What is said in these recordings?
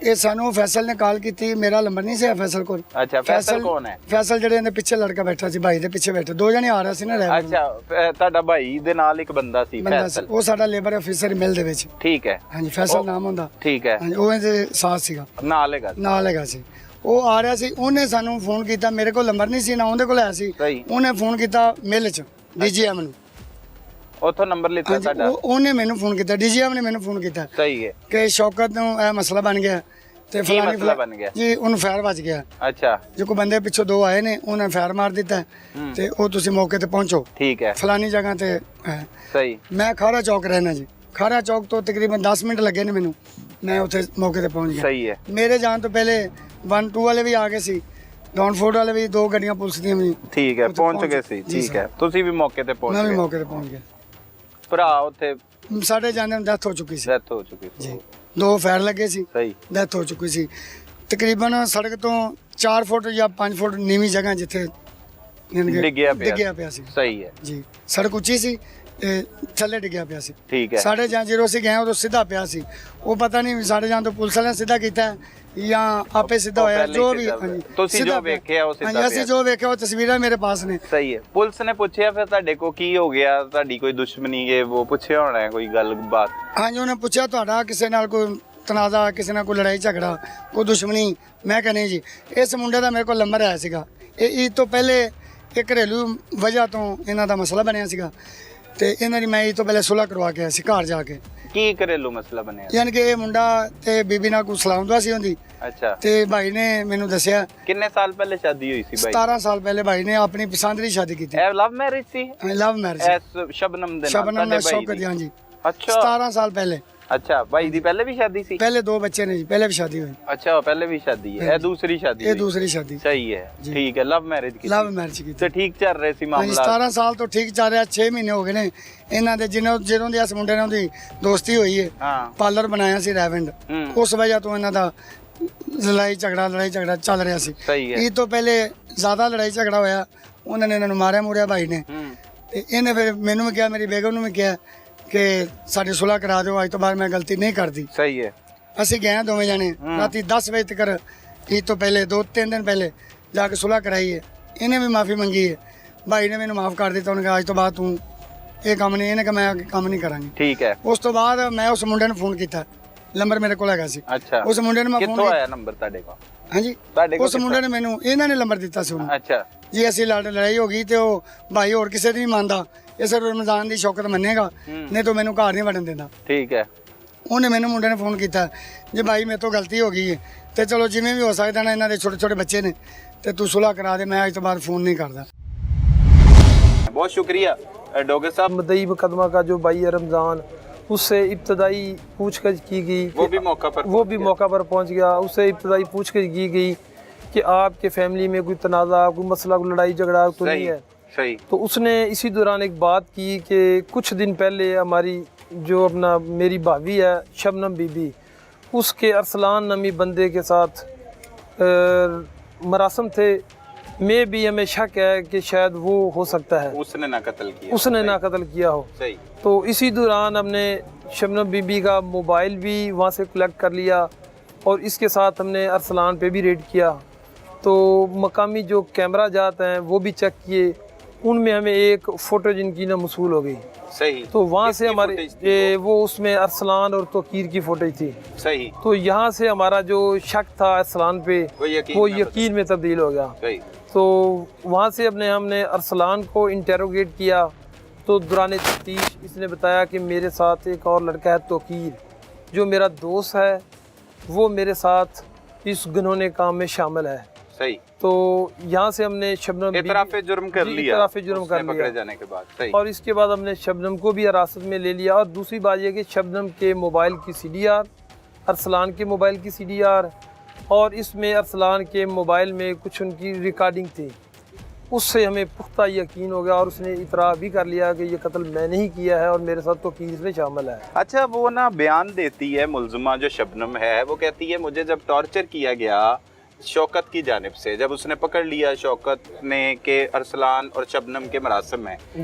ਇਹ ਸਾਨੂੰ ਫੈਸਲ ਨੇ ਕਾਲ ਕੀਤੀ, ਮੇਰਾ ਨੰਬਰ ਨਹੀਂ ਸੀ ਫੈਸਲ ਕੋਲ। ਅੱਛਾ, ਫੈਸਲ ਕੌਣ ਹੈ? ਫੈਸਲ ਜਿਹੜੇ ਇਹਦੇ ਪਿੱਛੇ ਲੜਕਾ ਬੈਠਾ ਸੀ, ਭਾਈ ਦੇ ਪਿੱਛੇ ਬੈਠਾ, ਦੋ ਜਣੇ ਆ ਰਹੇ ਸੀ ਨਾ ਰਹਿ। ਅੱਛਾ, ਤੁਹਾਡਾ ਭਾਈ ਦੇ ਨਾਲ ਇੱਕ ਬੰਦਾ ਸੀ ਫੈਸਲ, ਉਹ ਸਾਡਾ ਲੇਬਰ ਅਫੀਸਰ ਮਿਲ ਦੇ ਵਿੱਚ। ਠੀਕ ਹੈ, ਹਾਂਜੀ, ਫੈਸਲ ਨਾਮ ਹੁੰਦਾ। ਠੀਕ ਹੈ, ਹਾਂਜੀ, ਉਹ ਇਹਦੇ ਸਾਥ ਸੀਗਾ, ਨਾਲ ਹੈਗਾ ਸੀ। ਉਹ ਆ ਰਿਹਾ ਸੀ, ਉਹਨੇ ਸਾਨੂੰ ਫੋਨ ਕੀਤਾ, ਮੇਰੇ ਕੋਲ ਨੰਬਰ ਨਹੀਂ ਸੀ ਨਾ ਉਹਦੇ ਕੋਲ ਆਇਆ ਸੀ। ਉਹਨੇ ਫੋਨ ਕੀਤਾ ਮਿਲ ਚ ਡੀਜੀਐਮ ਨੂੰ, ਉਥੋਂ ਨੰਬਰ ਲਿੱਤਾ ਤੁਹਾਡਾ। ਉਹਨੇ ਮੈਨੂੰ ਫੋਨ ਕੀਤਾ, ਡੀਜੀਐਮ ਨੇ ਮੈਨੂੰ ਫੋਨ ਕੀਤਾ। ਸਹੀ ਹੈ ਕਿ ਸ਼ੌਕਤ ਨੂੰ ਇਹ ਮਸਲਾ ਬਣ ਗਿਆ ਤੇ ਫਲਾਣੀ ਬਣ ਗਿਆ ਜੀ, ਉਹਨੂੰ ਫਾਇਰ ਵੱਜ ਗਿਆ। ਅੱਛਾ, ਜੋ ਕੋ ਬੰਦੇ ਪਿੱਛੋਂ ਦੋ ਆਏ ਨੇ, ਉਹਨੇ ਫਾਇਰ ਮਾਰ ਦਿੱਤਾ ਤੇ ਉਹ ਤੁਸੀਂ ਮੌਕੇ ਤੇ ਪਹੁੰਚੋ। ਠੀਕ ਹੈ, ਫਲਾਣੀ ਜਗ੍ਹਾ ਤੇ ਹੈ। ਸਹੀ। ਮੈਂ ਖਾਰਾ ਚੌਕ ਰਹਿਣਾ ਜੀ, ਖਾਰਾ ਚੌਕ ਤੋਂ ਤਕਰੀਬਨ 10 ਮਿੰਟ ਲੱਗੇ ਨੇ ਮੈਨੂੰ, ਮੈਂ ਉੱਥੇ ਮੌਕੇ ਤੇ ਪਹੁੰਚ ਗਿਆ। ਸਹੀ ਹੈ। ਮੇਰੇ ਜਾਣ ਤੋਂ ਪਹਿਲੇ 1 2 ਵਾਲੇ ਵੀ ਆ ਗਏ ਸੀ, ਡਾਊਨਫੋਰਡ ਵਾਲੇ ਵੀ, 2 ਗੱਡੀਆਂ ਪੁਲਿਸ ਦੀਆਂ ਵੀ। ਠੀਕ ਹੈ, ਪਹੁੰਚ ਗਏ ਸੀ। ਠੀਕ ਹੈ, ਤੁਸੀਂ ਵੀ ਮੌਕੇ ਤੇ ਪਹੁੰਚ ਗਏ? ਮੈਂ ਵੀ ਮੌਕੇ ਤੇ ਪਹੁੰਚ ਗਿਆ। ਭਰਾ ਉੱਥੇ ਸਾਡੇ ਜਾਂਦੇ ਨੂੰ ਡੈਥ ਹੋ ਚੁੱਕੀ ਸੀ। ਡੈਥ ਹੋ ਚੁੱਕੀ ਸੀ ਜੀ, 2 ਫਾਇਰ ਲੱਗੇ ਸੀ। ਸਹੀ। ਡੈਥ ਹੋ ਚੁੱਕੀ ਸੀ। ਤਕਰੀਬਨ ਸੜਕ ਤੋਂ 4 ਫੁੱਟ ਜਾਂ 5 ਫੁੱਟ ਨੀਵੀਂ ਜਗ੍ਹਾ ਜਿੱਥੇ ਡਿੱਗਿਆ ਪਿਆ ਸੀ। ਸਹੀ ਹੈ ਜੀ, ਸੜਕ ਉੱਚੀ ਸੀ ਤੇ ਥੱਲੇ ਡਿੱਗਿਆ ਪਿਆ ਸੀ। ਠੀਕ ਹੈ। ਸਾਡੇ ਜਾਂ ਜਦੋਂ ਅਸੀਂ ਗਏ ਉਦੋਂ ਸਿੱਧਾ ਪਿਆ ਸੀ, ਉਹ ਪਤਾ ਨਹੀਂ ਸਾਡੇ ਜਾਂ ਤੋਂ ਪੁਲਿਸ ਵਾਲਿਆਂ ਨੇ ਸਿੱਧਾ ਕੀਤਾ ਜਾਂ ਆਪੇ ਸਿੱਧਾ ਹੋਇਆ, ਜੋ ਵੀ। ਤੁਸੀਂ ਜੋ ਵੇਖਿਆ ਉਹ ਸਿੱਧਾ ਪਿਆ? ਅਸੀਂ ਜੋ ਵੇਖਿਆ ਉਹ ਤਸਵੀਰਾਂ ਮੇਰੇ ਪਾਸ ਨੇ। ਸਹੀ ਹੈ। ਪੁਲਿਸ ਨੇ ਪੁੱਛਿਆ ਫਿਰ ਤੁਹਾਡੇ ਕੋ ਕੀ ਹੋ ਗਿਆ, ਤੁਹਾਡੀ ਕੋਈ ਦੁਸ਼ਮਣੀ ਹੈ, ਉਹ ਪੁੱਛਿਆ ਹੋਣਾ ਹੈ ਕੋਈ ਗੱਲਬਾਤ? ਹਾਂਜੀ, ਉਹਨੇ ਪੁੱਛਿਆ ਤੁਹਾਡਾ ਕਿਸੇ ਨਾਲ ਕੋਈ ਤਨਾਜ਼ਾ, ਕਿਸੇ ਨਾਲ ਕੋਈ ਲੜਾਈ ਝਗੜਾ, ਕੋਈ ਦੁਸ਼ਮਣੀ? ਮੈਂ ਕਿਹਾ ਨਹੀਂ ਜੀ। ਇਸ ਮੁੰਡੇ ਦਾ ਮੇਰੇ ਕੋਲ ਨੰਬਰ ਆਇਆ ਸੀਗਾ, ਇਹ ਈਦ ਤੋਂ ਪਹਿਲੇ ਇੱਕ ਘਰੇਲੂ ਵਜ੍ਹਾ ਤੋਂ ਇਹਨਾਂ ਦਾ ਮਸਲਾ ਬਣਿਆ ਸੀਗਾ ਤੇ ਇਹਨਾਂ ਦੀ ਮੈਂ ਈਦ ਤੋਂ ਪਹਿਲੇ ਸੁਲ੍ਹਾ ਕਰਵਾ ਕੇ ਆਇਆ ਸੀ ਘਰ ਜਾ ਕੇ। ਕੀ ਘਰੇਲੂ ਮਸਲਾ ਬਣਿਆ? ਯਾਨੀ ਕਿ ਇਹ ਮੁੰਡਾ ਤੇ ਬੀਬੀ ਨਾਲ ਕੋਈ ਸਲਾਮਦੁਆ ਸੀ ਹੁੰਦੀ। ਅੱਛਾ। ਤੇ ਭਾਈ ਨੇ ਮੈਨੂੰ ਦੱਸਿਆ ਕਿੰਨੇ ਸਾਲ ਪਹਿਲੇ ਸ਼ਾਦੀ ਹੋਈ ਸੀ ਬਾਈ? 17 ਸਾਲ ਪਹਿਲੇ ਭਾਈ ਨੇ ਆਪਣੀ ਪਸੰਦ ਦੀ ਸ਼ਾਦੀ ਕੀਤੀ। ਇਹ ਲਵ ਮੈਰਿਜ ਸੀ? Love marriage. ਸ਼ਬਨਮ ਦੇ ਨਾਲ? ਸ਼ਬਨਮ ਨਾਲ ਸ਼ੌਕਤ, ਹਾਂਜੀ। ਅੱਛਾ, 17 ਸਾਲ ਪਹਿਲੇ। ਅੱਛਾ, ਭਾਈ ਦੀ ਪਹਿਲੇ ਵੀ ਸ਼ਾਦੀ ਸੀ? ਪਹਿਲੇ 2 ਬੱਚੇ ਨੇ ਜੀ, ਪਹਿਲੇ ਵੀ ਸ਼ਾਦੀ ਹੋਈ। ਅੱਛਾ, ਪਹਿਲੇ ਵੀ ਸ਼ਾਦੀ ਹੈ, ਇਹ ਦੂਸਰੀ ਸ਼ਾਦੀ? ਇਹ ਦੂਸਰੀ ਸ਼ਾਦੀ। ਸਹੀ ਹੈ, ਠੀਕ ਹੈ। ਲਵ ਮੈਰਿਜ ਕੀਤੀ? ਲਵ ਮੈਰਿਜ ਕੀਤੀ ਤੇ ਠੀਕ ਚੱਲ ਰਹੇ ਸੀ ਮਾਮਲਾ? 17 ਸਾਲ ਤੋਂ ਠੀਕ ਚੱਲ ਰਿਹਾ। 6 ਮਹੀਨੇ ਹੋ ਗਏ ਨੇ ਇਹਨਾਂ ਦੇ, ਜਦੋਂ ਦੀ ਇਸ ਮੁੰਡੇ ਨਾਲ ਉਹਦੀ ਦੋਸਤੀ ਹੋਈ ਹੈ। ਹਾਂ। ਪਾਰਲਰ ਬਣਾਇਆ ਸੀ ਰੈਵਿੰਡ, ਉਸ ਵਜ੍ਹਾ ਤੋਂ ਇਹਨਾਂ ਦਾ ਲੜਾਈ ਝਗੜਾ ਚੱਲ ਰਿਹਾ ਸੀ। ਸਹੀ ਹੈ। ਇਹ ਤੋਂ ਪਹਿਲੇ ਜ਼ਿਆਦਾ ਲੜਾਈ ਝਗੜਾ ਹੋਇਆ, ਉਹਨਾਂ ਨੇ ਇਹਨਾਂ ਨੂੰ ਮਾਰਿਆ ਮੁਰਿਆ ਭਾਈ ਨੇ। ਤੇ ਇਹਨੇ ਫਿਰ ਮੈਨੂੰ ਵੀ ਕਿਹਾ, ਮੇਰੀ ਬੇਗਮ ਨੂੰ ਵੀ ਕਿਹਾ ਕਿ ਸਾਡੀ ਸੁਲ੍ਹਾ ਕਰਾ ਦਿਓ, ਅੱਜ ਤੋਂ ਬਾਅਦ ਮੈਂ ਗਲਤੀ ਨਹੀਂ ਕਰਦੀ। ਸਹੀ ਹੈ। ਅਸੀਂ ਗਏ ਦੋਵੇਂ ਜਾਣੇ ਰਾਤੀ 10 ਵਜੇ ਤੱਕ, ਈਦ ਤੋਂ ਪਹਿਲੇ 2-3 ਦਿਨ ਪਹਿਲੇ ਜਾ ਕੇ ਸੁਲ੍ਹਾ ਕਰਾਈ ਹੈ। ਇਹਨੇ ਵੀ ਮਾਫੀ ਮੰਗੀ ਹੈ, ਭਾਈ ਨੇ ਮੈਨੂੰ ਮਾਫ ਕਰ ਦਿੱਤਾ। ਉਹਨੇ ਕਿਹਾ ਅੱਜ ਤੋਂ ਬਾਅਦ ਤੂੰ ਇਹ ਕੰਮ ਨਹੀਂ, ਇਹਨੇ ਕਿਹਾ ਮੈਂ ਕੰਮ ਨਹੀਂ ਕਰਾਂਗੀ। ਠੀਕ ਹੈ। ਉਸ ਤੋਂ ਬਾਅਦ ਮੈਂ ਉਸ ਮੁੰਡੇ ਨੂੰ ਫੋਨ ਕੀਤਾ, ਨੰਬਰ ਮੇਰੇ ਕੋਲ ਹੈਗਾ ਸੀ। ਅੱਛਾ। ਉਸ ਮੁੰਡੇ ਨੂੰ ਮੈਂ ਫੋਨ ਕਿੱਥੋਂ ਆਇਆ ਨੰਬਰ ਤੁਹਾਡੇ ਕੋਲ? ਹਾਂਜੀ, ਉਸ ਮੁੰਡੇ ਨੇ ਮੈਨੂੰ, ਇਹਨਾਂ ਨੇ ਨੰਬਰ ਦਿੱਤਾ ਸੀ ਉਹਨੂੰ। ਅੱਛਾ ਜੀ, ਅਸੀਂ ਲੜਾਈ ਹੋ ਗਈ ਤੇ ਉਹ ਭਾਈ ਹੋਰ ਕਿਸੇ ਦੀ ਨਹੀਂ ਮੰਨਦਾ, ਇਹ ਸਿਰਫ ਰਮਜ਼ਾਨ ਦੀ ਸ਼ੌਕਤ ਮੰਨੇਗਾ, ਨਹੀਂ ਤਾਂ ਮੈਨੂੰ ਘਰ ਨਹੀਂ ਵੜਨ ਦਿੰਦਾ। ਠੀਕ ਹੈ। ਉਹਨੇ ਮੈਨੂੰ ਮੁੰਡੇ ਨੇ ਫੋਨ ਕੀਤਾ, ਜੇ ਭਾਈ ਮੇਰੇ ਤੋਂ ਗਲਤੀ ਹੋ ਗਈ ਹੈ ਤੇ ਚਲੋ ਜਿਵੇਂ ਵੀ ਹੋ ਸਕਦਾ ਨਾ, ਇਹਨਾਂ ਦੇ ਛੋਟੇ ਛੋਟੇ ਬੱਚੇ ਨੇ ਤੇ ਤੂੰ ਸੁਲ੍ਹਾ ਕਰਾ ਦੇ, ਮੈਂ ਅੱਜ ਤੋਂ ਬਾਅਦ फ़ोन नहीं करता। बहुत शुक्रिया डॉक्टर साहब। मदई मुकदमा का जो भाई है रमज़ान, उससे इब्तदाई पूछताछ की गई, वो भी मौका पर पहुंच गया। उससे इब्तदाई पूछताछ की गई कि आपके फैमिली में कोई तनाज़ा, कोई मसला, कोई लड़ाई झगड़ा तो नहीं है? सही। तो उसने इसी दौरान एक बात की कि कुछ दिन पहले हमारी जो अपना मेरी भाभी है शबनम बीबी, उसके अरसलान नामी बंदे के साथ मरासम थे। मैं भी हमें शक है कि शायद वो हो सकता है उसने ना कत्ल किया हो। सही। तो इसी दौरान हमने शबनम बीबी का मोबाइल भी वहाँ से कलेक्ट कर लिया और इसके साथ हमने अरसलान पे भी रेड किया। तो मकामी जो कैमरा जात हैं वो भी चेक किए, उनमें हमें एक फ़ोटो जिनकी ना मसूल हो गई। सही। तो वहाँ से हमारे वो उसमें अरसलान और तोकीर की फ़ोटो थी। सही। तो यहाँ से हमारा जो शक था अरसलान पे वो यकीन में तब्दील हो गया। सही। तो वहाँ से हमने अरसलान को इंटेरोगेट किया। तो दौरान तफ्तीश इसने बताया कि मेरे साथ एक और लड़का है तोकीर, जो मेरा दोस्त है, वो मेरे साथ इस गुनहोने काम में शामिल है। सही। तो यहाँ से हमने शबनम इतराफ़े जुर्म कर लिया पकड़े जाने के बाद। सही। और इसके बाद हमने शबनम को भी हिरासत में ले लिया। और दूसरी बात यह कि शबनम के मोबाइल की CDR, अरसलान के मोबाइल की CDR, और इसमें अरसलान के मोबाइल में कुछ उनकी रिकॉर्डिंग थी, उससे हमें पुख्ता यकीन हो गया और उसने इतराफ़ भी कर लिया कि ये कत्ल मैंने ही किया है और मेरे साथ तो कीस में शामिल है। अच्छा, वो ना बयान देती है मुलज़िमा जो शबनम है, वो कहती है मुझे जब टॉर्चर किया गया शौकत की जानिब से, जब उसने पकड़ लिया शौकत ने के अरसलान और शबनम के मरासम में,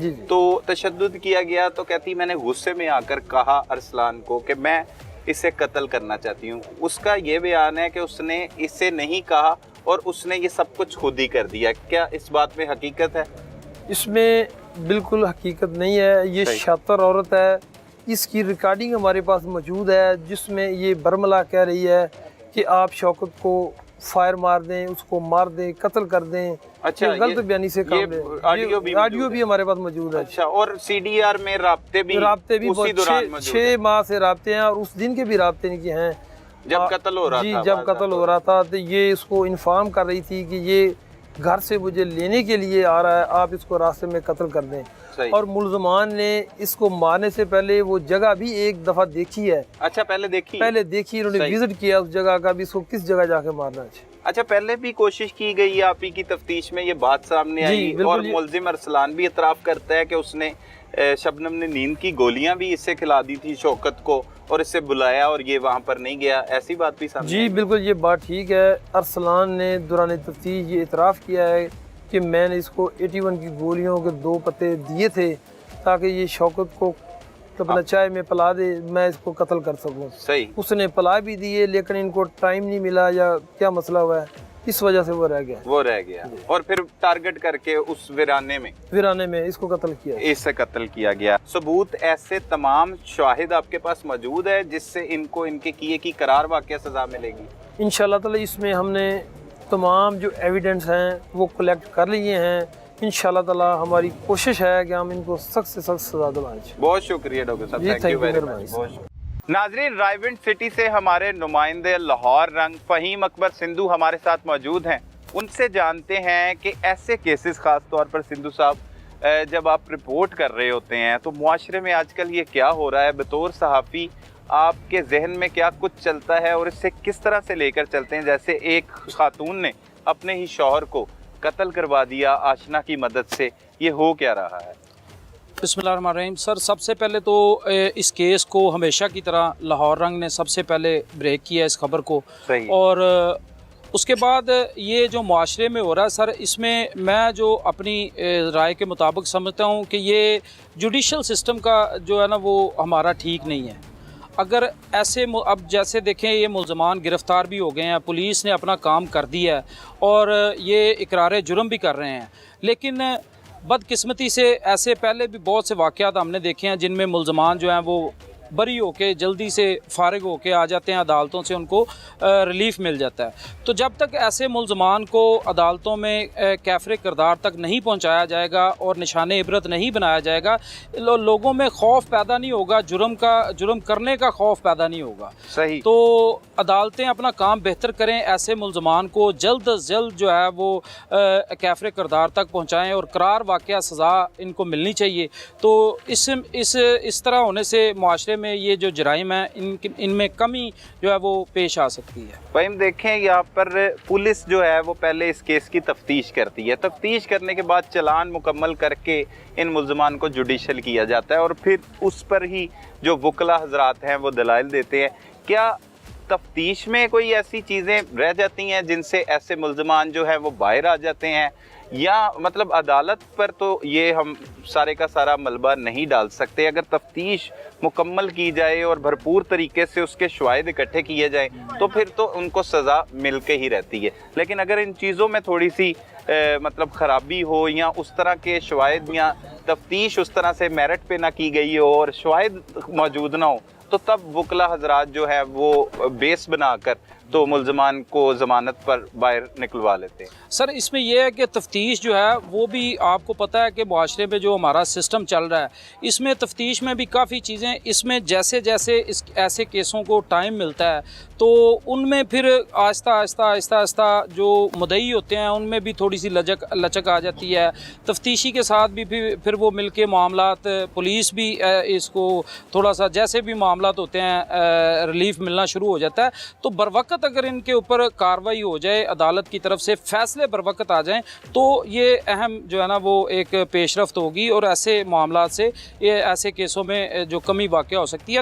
तो तशद्दुद किया गया, तो कहती मैंने गुस्से में आकर कहा अरसलान को कि मैं इसे कत्ल करना चाहती हूँ। उसका ये बयान है कि उसने इसे नहीं कहा और उसने ये सब कुछ खुद ही कर दिया। क्या इस बात में हकीकत है? इसमें बिल्कुल हकीकत नहीं है। ये सही। शातिर औरत है। इसकी रिकॉर्डिंग हमारे पास मौजूद है जिसमें ये बरमला कह रही है कि आप शौकत को फायर मार दें, उसको मार दें, कत्ल कर दें। अच्छा, ये गलत बयानी से काम है। ऑडियो भी हमारे पास मौजूद है। अच्छा, और सीडीआर में राब्ते भी उसी दौरान मौजूद 6 हैं? माह से राब्ते हैं और उस दिन के भी राब्ते इनके हैं जब कत्ल हो रहा जी, था। जब कत्ल हो रहा था तो ये इसको इन्फॉर्म कर रही थी कि ये घर से मुझे लेने के लिए आ रहा है, आप इसको रास्ते में कत्ल कर दें। सही। और मुलजमान ने इसको मारने से पहले वो जगह भी एक दफ़ा देखी है। अच्छा, पहले देखी इन्होंने सही। विजिट किया उस जगह का भी, इसको किस जगह जाके मारना है। अच्छा, पहले भी कोशिश की गई आप ही की तफ्तीश में ये बात सामने आई और मुलजिम अरसलान भी इतराफ़ करता है कि उसने शबनम ने नींद की गोलियां भी इससे खिला दी थी शौकत को और इससे बुलाया और ये वहां पर नहीं गया। ऐसी बात भी सामने जी बिल्कुल, ये बात ठीक है। अरसलान ने दौरान तफ्तीश ये इतराफ़ किया है कि मैंने इसको 81 की गोलियों के 2 पत्ते दिए थे ताकि ये शौकत को अपना चाय में पिला दे, मैं इसको कत्ल कर सकूं। सही। उसने पिला भी दिए लेकिन इनको टाइम नहीं मिला या क्या मसला हुआ है, इस वजह से वो रह गया और फिर टारगेट करके उस वीराने में इसको कत्ल किया। इससे कत्ल किया गया। सबूत ऐसे तमाम शाहिद आपके पास मौजूद है जिससे इनको इनके किए की करार वाक़या सजा मिलेगी इंशाल्लाह ताला। इसमें हमने तमाम जो एविडेंस हैं वो कलेक्ट कर लिए हैं। इंशाल्लाह ताला हमारी कोशिश है कि हम इनको सख्त से सख्त सजा दिलाएं। बहुत शुक्रिया डॉक्टर साहब, थैंक यू वेरी मच। नाजरीन, रायविंड सिटी से हमारे नुमाइंदे लाहौर रंग फ़हीम अकबर सिंधु हमारे साथ मौजूद हैं। उनसे जानते हैं कि ऐसे केसेस ख़ास तौर पर सिंधु साहब जब आप रिपोर्ट कर रहे होते हैं तो मुआशरे में आजकल ये क्या हो रहा है, बतौर सहाफ़ी आपके जहन में क्या कुछ चलता है और इससे किस तरह से लेकर चलते हैं? जैसे एक खातून ने अपने ही शौहर को कत्ल करवा दिया आशना की मदद से, ये हो क्या रहा है? बिस्मिल्लाहिर्रहमानिर्रहीम। सर, सबसे पहले तो इस केस को हमेशा की तरह लाहौर रंग ने सबसे पहले ब्रेक किया इस खबर को। सही। और उसके बाद ये जो मुआशरे में हो रहा है सर, इसमें मैं जो अपनी राय के मुताबिक समझता हूँ कि ये जुडिशल सिस्टम का जो है ना वो हमारा ठीक नहीं है। अगर ऐसे अब जैसे देखें ये मुल्ज़मान गिरफ़्तार भी हो गए हैं, पुलिस ने अपना काम कर दिया है और ये इकरार जुर्म भी कर रहे हैं, लेकिन बदकिस्मती से ऐसे पहले भी बहुत से वाक़यात हमने देखे हैं जिनमें मुल्ज़मान जो हैं वो बरी होके जल्दी से फारिग होके आ जाते हैं अदालतों से, उनको रिलीफ मिल जाता है। तो जब तक ऐसे मुल्ज़मान को अदालतों में कैफ़रे किरदार तक नहीं पहुंचाया जाएगा और निशाने इबरत नहीं बनाया जाएगा, लोगों में खौफ पैदा नहीं होगा, जुर्म करने का खौफ पैदा नहीं होगा। सही। तो अदालतें अपना काम बेहतर करें, ऐसे मुल्ज़मान को जल्द अज जल्द जो है वो कैफ़रे किरदार तक पहुँचाएँ और करार वाक़या सज़ा इनको मिलनी चाहिए। तो इस तरह होने से मुआशरे में ये जो जराइम है इनमें कमी जो है वो पेश आ सकती है। भाई हम देखें यहाँ पर पुलिस जो है वो पहले इस केस की तफ्तीश करती है, तफ्तीश करने के बाद चालान मुकम्मल करके इन मुल्ज़मान को जुडिशल किया जाता है और फिर उस पर ही जो वकला हजरात हैं वो दलाइल देते हैं। क्या तफ्तीश में कोई ऐसी चीज़ें रह जाती हैं जिनसे ऐसे मुल्ज़मान जो है वो बाहर आ जाते हैं, या मतलब अदालत पर तो ये हम सारे का सारा मलबा नहीं डाल सकते? अगर तफ्तीश मुकम्मल की जाए और भरपूर तरीके से उसके शवाहिद इकट्ठे किए जाएं तो फिर तो उनको सज़ा मिल के ही रहती है। लेकिन अगर इन चीज़ों में थोड़ी सी मतलब ख़राबी हो या उस तरह के शवाहिद या तफ्तीश उस तरह से मेरिट पे ना की गई हो और शवाहिद मौजूद ना हो, तो तब वकला हजरात जो है वो बेस बनाकर तो मुल्ज़मान को ज़मानत पर बाहर निकलवा लेते हैं। सर, इसमें यह है कि तफ्तीश जो है वो भी आपको पता है कि मुआशरे में जो हमारा सिस्टम चल रहा है इसमें तफ्तीश में भी काफ़ी चीज़ें, इसमें जैसे जैसे ऐसे केसों को टाइम मिलता है तो उनमें फिर आहिस्ता जो मुद्दई होते हैं उनमें भी थोड़ी सी लचक आ जाती है। तफ्तीशी के साथ भी फिर वो मिल के मामलात, पुलिस भी इसको थोड़ा सा जैसे भी मामलात होते हैं रिलीफ मिलना शुरू हो जाता है। तो बर वक्त अगर इनके ऊपर कार्रवाई हो जाए, अदालत की तरफ से फैसले बर वक्त आ जाएं, तो ये अहम जो है ना वो एक पेशरफ्त होगी और ऐसे मामलात से ये ऐसे केसों में जो कमी वाक़या हो सकती है।